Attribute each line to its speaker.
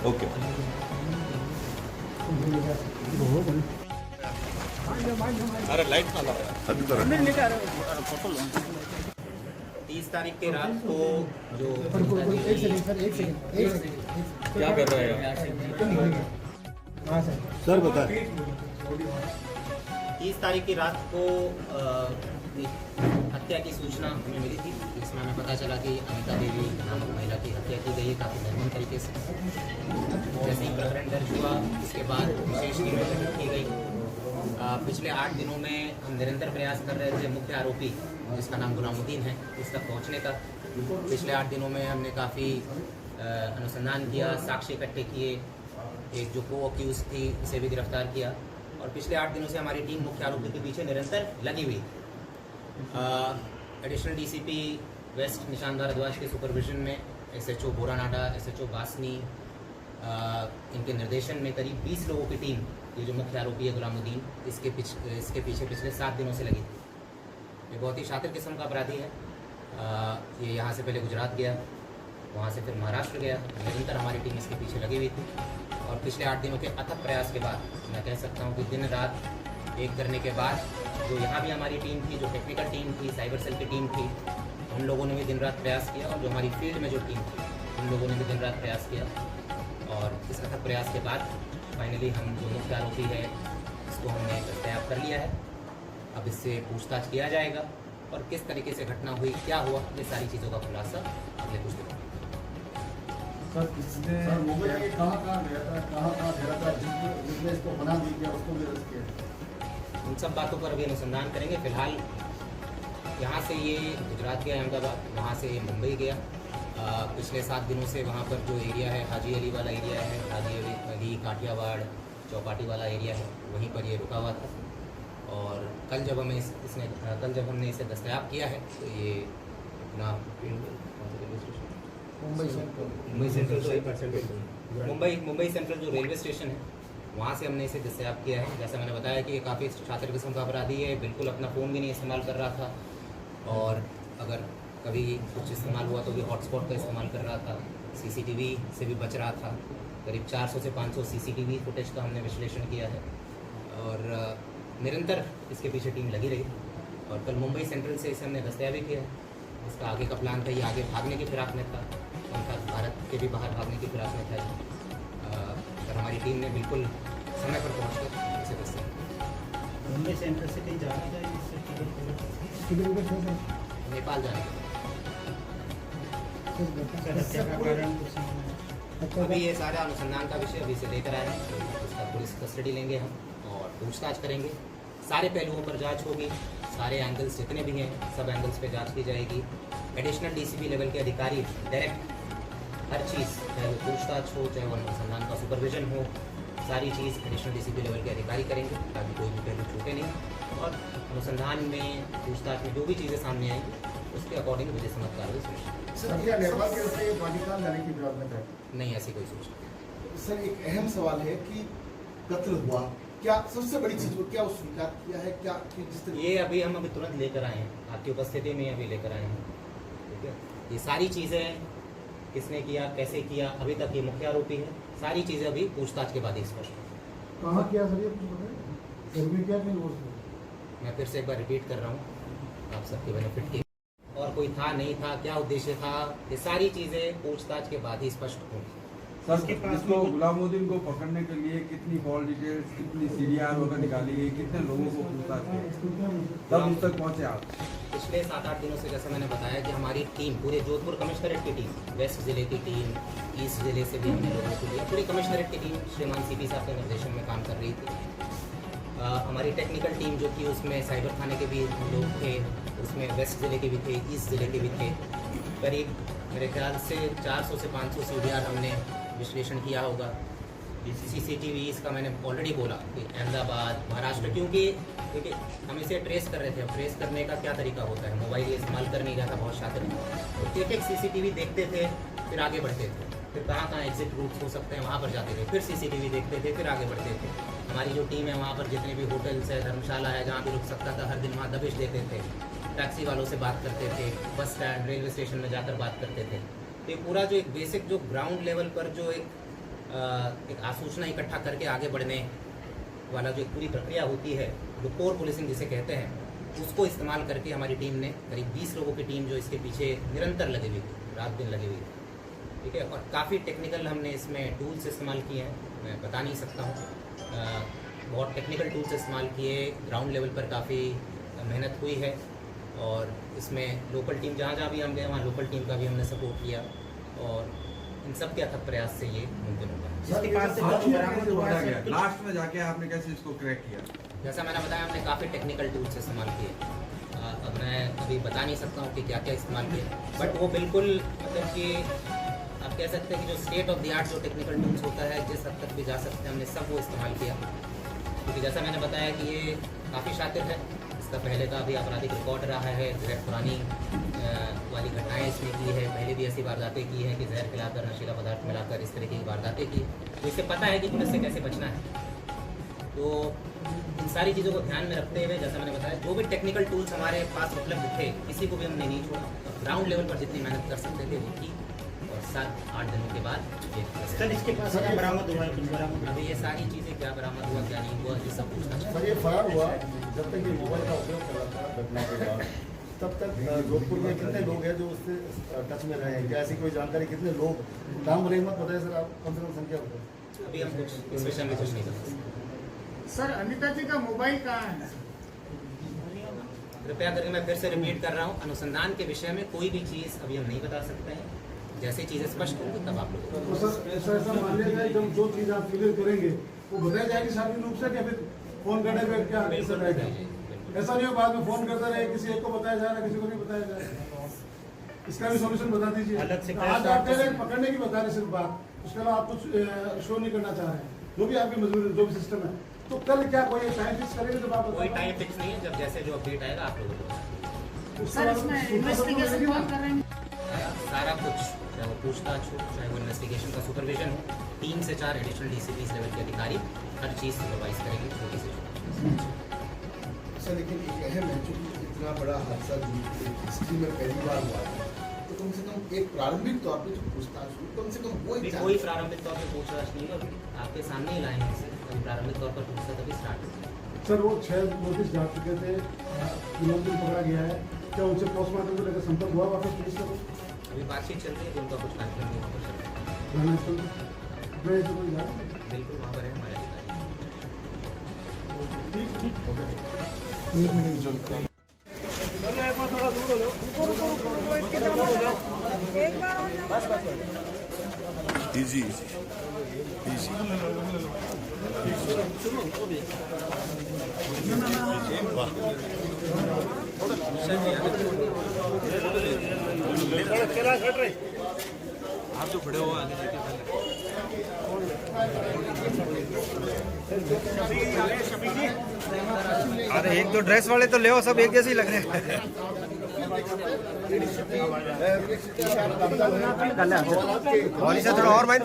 Speaker 1: Okay. अरे light वाला अभी तो
Speaker 2: 30 तारीख के रात को जो
Speaker 1: क्या कर रहे हैं सर बताएं।
Speaker 2: 30 तारीख की रात को एक हत्या की सूचना हमें मिली थी, जिसमें हमें पता चला कि अनिता देवी नामक महिला की हत्या की गई है काफ़ी निर्मम तरीके से। जैसे ही प्रकरण दर्ज हुआ इसके बाद विशेष टीम गठित की गई। पिछले 8 दिनों में हम निरंतर प्रयास कर रहे थे मुख्य आरोपी जिसका नाम गुलामुद्दीन है उस तक पहुँचने का। पिछले 8 दिनों में हमने काफ़ी अनुसंधान किया, साक्ष्य इकट्ठे किए, एक जो को अक्यूज थी उसे भी गिरफ्तार किया और पिछले 8 दिनों से हमारी टीम मुख्य आरोपी के पीछे निरंतर लगी हुई। Additional DCP west Nishant Bhardwaj के सुपरविजन में एसएचओ बोरानाडा, एसएचओ बासनी, इनके निर्देशन में करीब 20 लोगों की टीम, ये जो मुख्य आरोपी है गुलामुद्दीन, इसके पीछे पिछले 7 दिनों से लगी थी। ये बहुत ही शातिर किस्म का अपराधी है। ये यहाँ से पहले गुजरात गया, वहाँ से फिर महाराष्ट्र गया। निरंतर हमारी टीम इसके पीछे लगी हुई थी और पिछले 8 दिनों के अथक प्रयास के बाद मैं कह सकता हूँ कि दिन रात एक करने के बाद जो यहाँ भी हमारी टीम थी, जो टेक्निकल टीम थी, साइबर सेल की टीम थी, उन लोगों ने भी दिन रात प्रयास किया और जो हमारी फील्ड में जो टीम थी उन लोगों ने भी दिन रात प्रयास किया और इस अथक प्रयास के बाद फाइनली हम जो मुख्य आरोपी है इसको हमने दस्तयाब कर लिया है। अब इससे पूछताछ किया जाएगा और किस तरीके से घटना हुई, क्या हुआ, ये सारी चीज़ों का खुलासा अगले कुछ दिनों में।
Speaker 3: सर इसने कहाँ गया था जिसने इसको बना दिया उसको भी अरेस्ट किया?
Speaker 2: उन सब बातों पर अभी अनुसंधान करेंगे। फिलहाल यहाँ से ये गुजरात गया, अहमदाबाद, वहाँ से ये मुंबई गया। पिछले 7 दिनों से वहाँ पर जो एरिया है हाजी अली वाला एरिया है, हाजी अली काठियावाड़ चौपाटी वाला एरिया है, वहीं पर ये रुका हुआ था और कल जब हमने इसे दस्तयाब किया है तो ये अपना मुंबई सेंट्रल जो रेलवे स्टेशन है वहाँ से हमने इसे दस्तयाब किया है। जैसा मैंने बताया कि ये काफ़ी शातिर किस्म का अपराधी है, बिल्कुल अपना फ़ोन भी नहीं इस्तेमाल कर रहा था और अगर कभी कुछ इस्तेमाल हुआ तो भी हॉटस्पॉट का इस्तेमाल कर रहा था, सीसीटीवी से भी बच रहा था। करीब 400 से 500 सीसीटीवी फुटेज का हमने विश्लेषण किया है और निरंतर इसके पीछे टीम लगी रही और कल मुंबई सेंट्रल से इसे हमने दस्तयाब भी किया है। इसका आगे का प्लान था, ये आगे भागने की फिराक में था, उनका भारत के भी बाहर भागने की फिराक में था और हमारी टीम ने बिल्कुल समय पर पहुँचकर इसे दस्तयाब किया।
Speaker 4: मुंबई सेंट्रल से कहीं जाने का
Speaker 2: नेपाल जाने का अभी ये सारा अनुसंधान का विषय अभी से लेकर आए हैं, तो उसका पुलिस कस्टडी लेंगे हम और पूछताछ करेंगे। सारे पहलुओं पर जांच होगी, सारे एंगल्स जितने भी हैं सब एंगल्स पे जांच की जाएगी। एडिशनल डीसीपी लेवल के अधिकारी डायरेक्ट हर चीज़, चाहे वो पूछताछ हो, चाहे वो अनुसंधान का सुपरविजन हो, सारी चीज़ एडिशनल डीसीपी लेवल के अधिकारी करेंगे ताकि कोई भी पहलू छूटे नहीं और अनुसंधान में पूछताछ में जो भी चीज़ें सामने आएंगी उसके अकॉर्डिंग मुझे समझ कार्रवाई सुनिश्चित। नहीं, ऐसी कोई सूचना।
Speaker 3: सर एक अहम सवाल है कि कत्ल हुआ, क्या सबसे बड़ी चीज क्या वो स्वीकार किया है, क्या
Speaker 2: ये अभी हम तुरंत लेकर आए हैं, आपकी उपस्थिति में अभी लेकर आए हैं। ठीक है, ये सारी चीज़ें किसने किया, कैसे किया, अभी तक ये मुख्य आरोपी है, सारी चीज़ें अभी पूछताछ के बाद ही स्पष्ट है।
Speaker 3: कहाँ किया सर ये कुछ बताएं? क्या नहीं वो
Speaker 2: मैं फिर से एक बार रिपीट कर रहा हूँ आप सबके बेनिफिट की, और कोई था नहीं था, क्या उद्देश्य था, ये सारी चीज़ें पूछताछ के बाद ही स्पष्ट होंगी।
Speaker 5: सर इसको गुलामुद्दीन को पकड़ने के लिए कितनी कॉल डिटेल्स, कितनी सीडीआर वगैरह निकाली गई, कितने लोगों को पूछताछ की, तब उस तक पहुँचे आप?
Speaker 2: पिछले 7-8 दिनों से जैसे मैंने बताया कि हमारी टीम, पूरे जोधपुर कमिश्नरेट की टीम, वेस्ट जिले की टीम, ईस्ट जिले से भी हमने लोगों को लिया, पूरी कमिश्नरेट की टीम श्रीमान सीपी साहब के निर्देशन में काम कर रही थी। हमारी टेक्निकल टीम जो थी उसमें साइबर थाने के भी लोग थे, उसमें वेस्ट जिले के भी थे, ईस्ट जिले के भी थे। करीब मेरे ख्याल से 400 से 500 सीडीआर हमने विश्लेषण किया होगा। सीसीटीवी इसका मैंने ऑलरेडी बोला कि अहमदाबाद, महाराष्ट्र, क्योंकि हम इसे ट्रेस कर रहे थे। अब ट्रेस करने का क्या तरीका होता है, मोबाइल इस्तेमाल कर नहीं रहा था, बहुत शातिर है, तो एक सीसीटीवी देखते थे, फिर आगे बढ़ते थे, फिर कहाँ एग्जिट रूट्स हो सकते हैं वहाँ पर जाते थे, फिर सीसीटीवी देखते थे, फिर आगे बढ़ते थे। हमारी जो टीम है वहाँ पर जितने भी होटल्स है, धर्मशाला है, जहाँ भी रुक सकता था हर दिन वहाँ दबिश देते थे, टैक्सी वालों से बात करते थे, बस स्टैंड, रेलवे स्टेशन में जाकर बात करते थे। तो ये पूरा जो एक बेसिक जो ग्राउंड लेवल पर जो एक एक आसूचना इकट्ठा करके आगे बढ़ने वाला जो एक पूरी प्रक्रिया होती है, जो कोर पुलिसिंग जिसे कहते हैं, उसको इस्तेमाल करके हमारी टीम ने करीब 20 लोगों की टीम जो इसके पीछे निरंतर लगी हुई थी, रात दिन लगी हुई थी, ठीक है। और काफ़ी टेक्निकल हमने इसमें टूल्स इस्तेमाल किए हैं, मैं बता नहीं सकता हूँ। बहुत टेक्निकल टूल्स इस्तेमाल किए, ग्राउंड लेवल पर काफ़ी मेहनत हुई है और इसमें लोकल टीम जहाँ जहाँ भी हम गए वहाँ लोकल टीम का भी हमने सपोर्ट किया और इन सब के अथक प्रयास से ये मुमकिन होगा।
Speaker 4: जिसके पास से
Speaker 5: साथियों
Speaker 4: बरामद
Speaker 5: कैसे
Speaker 4: हुआ
Speaker 5: पकड़ा
Speaker 4: है
Speaker 5: गया?
Speaker 4: सर,
Speaker 5: लास्ट में जाके आपने कैसे इसको क्रैक किया?
Speaker 2: जैसा मैंने बताया, हमने काफ़ी टेक्निकल टूल्स इस्तेमाल किए। अब मैं अभी बता नहीं सकता हूँ कि क्या क्या इस्तेमाल किए, बट वो बिल्कुल मतलब कि आप कह सकते हैं कि जो स्टेट ऑफ द आर्ट जो टेक्निकल टूल्स होता है, जिस हद तक भी जा सकते हैं, हमने सब वो इस्तेमाल किया। क्योंकि जैसा मैंने बताया कि ये काफ़ी शातिर है, इसका पहले का भी आपराधिक रिकॉर्ड रहा है, जहर पुरानी वाली घटनाएं इसने की है, पहले भी ऐसी वारदातें की हैं कि जहर खिलाकर, नशीला पदार्थ मिलाकर इस तरह की वारदातें की। तो इसे पता है कि पुलिस से कैसे बचना है। तो इन सारी चीज़ों को ध्यान में रखते हुए, जैसा मैंने बताया, जो भी टेक्निकल टूल्स हमारे पास उपलब्ध थे, किसी को भी हमने नहीं छोड़ा। ग्राउंड लेवल पर जितनी मेहनत कर सकते थे वो की और 7-8 दिनों के बाद ये
Speaker 4: सर इसके पास से क्या बरामद हुआ है, कुछ बरामद हुआ है?
Speaker 2: अभी ये सारी चीज़ें क्या बरामद हुआ क्या नहीं हुआ, ये सब पूछना चाहिए।
Speaker 3: सर ये फरार हुआ जब तक ये मोबाइल का उपयोग कर रहा था घटना के बाद, तब तक जोधपुर में कितने लोग हैं जो उससे टच में रहे हैं? क्या ऐसी कोई जानकारी, कितने लोग, नाम रेमत बताए सर आप, कम से कम संख्या बताए।
Speaker 2: अभी हम कुछ इस विषय में कुछ नहीं कर सकते।
Speaker 6: सर अनिता जी का मोबाइल कहाँ है?
Speaker 2: कृपया करके मैं फिर से रिपीट कर रहा हूँ, अनुसंधान के विषय में कोई भी चीज़ अभी हम नहीं बता सकते हैं। जैसे चीज़ें स्पष्ट होंगी तब आप लोग
Speaker 7: तो सर ऐसा मान लिया जाए, जब जो चीज़ आप क्लियर करेंगे वो बताया जाएगी शारीरिक रूप से, या फिर फोन करने पे क्या
Speaker 2: बिल्कुल
Speaker 7: रहेगा?
Speaker 2: बताइए, बिल्कुल।
Speaker 7: ऐसा नहीं हो बाद में फोन करते रहे, किसी एक को बताया जा रहा है, किसी को नहीं बताया जा रहा। इसका भी सॉल्यूशन बता दीजिए।
Speaker 4: अलग से
Speaker 7: आज आप कह रहे हैं पकड़ने की बता रहे सिर्फ बात, उसके अलावा आप कुछ शो नहीं करना चाह रहे हैं, जो भी आपकी मजबूरी, जो भी सिस्टम है। तो कल क्या कोई टाइम फिक्स करेंगे जब आप
Speaker 2: कोई टाइम फिक्स नहीं है, जब जैसे जो अपडेट आएगा आप लोगों को बताएंगे।
Speaker 6: सर इसमें इन्वेस्टिगेशन कौन कर रहे हैं?
Speaker 2: सारा कुछ, चाहे वो पूछताछ हो, चाहे वो इन्वेस्टिगेशन का सुपरविजन हो, 3 से 4 एडिशनल DCPs लेवल के अधिकारी हर चीज़ सुपरवाइज करेंगे, छोटी से छोटी।
Speaker 8: सर लेकिन एक अहम है, चूंकि इतना बड़ा हादसा हिस्ट्री में पहली बार हुआ है, तो कम से कम एक प्रारंभिक तौर पे जो पूछताछ हुई, कम से कम वो एक
Speaker 2: कोई प्रारंभिक तौर पर पूछताछ नहीं है, आपके सामने ही लाए हैं इसे। अभी प्रारंभिक तौर पर पूछताछ अभी स्टार्ट हुई।
Speaker 7: सर वो 6 नोटिस जा चुके थे, गुलामदीन पकड़ा गया है, क्या उनसे पोस्टमार्टम को लेकर संपर्क हुआ वापस पुलिस का?
Speaker 2: अभी बातचीत चल रही है, उनका कुछ कार्यक्रम नहीं वहाँ पर चल रहा है।
Speaker 7: कोई जा रहा है?
Speaker 2: बिल्कुल वहाँ पर है हमारे अधिकारी।
Speaker 1: इजी आप जो खड़े हो आगे
Speaker 9: अरे एक दो ड्रेस वाले तो ले आओ, सब एक जैसे ही लग रहे हैं। थोड़ा और माइंड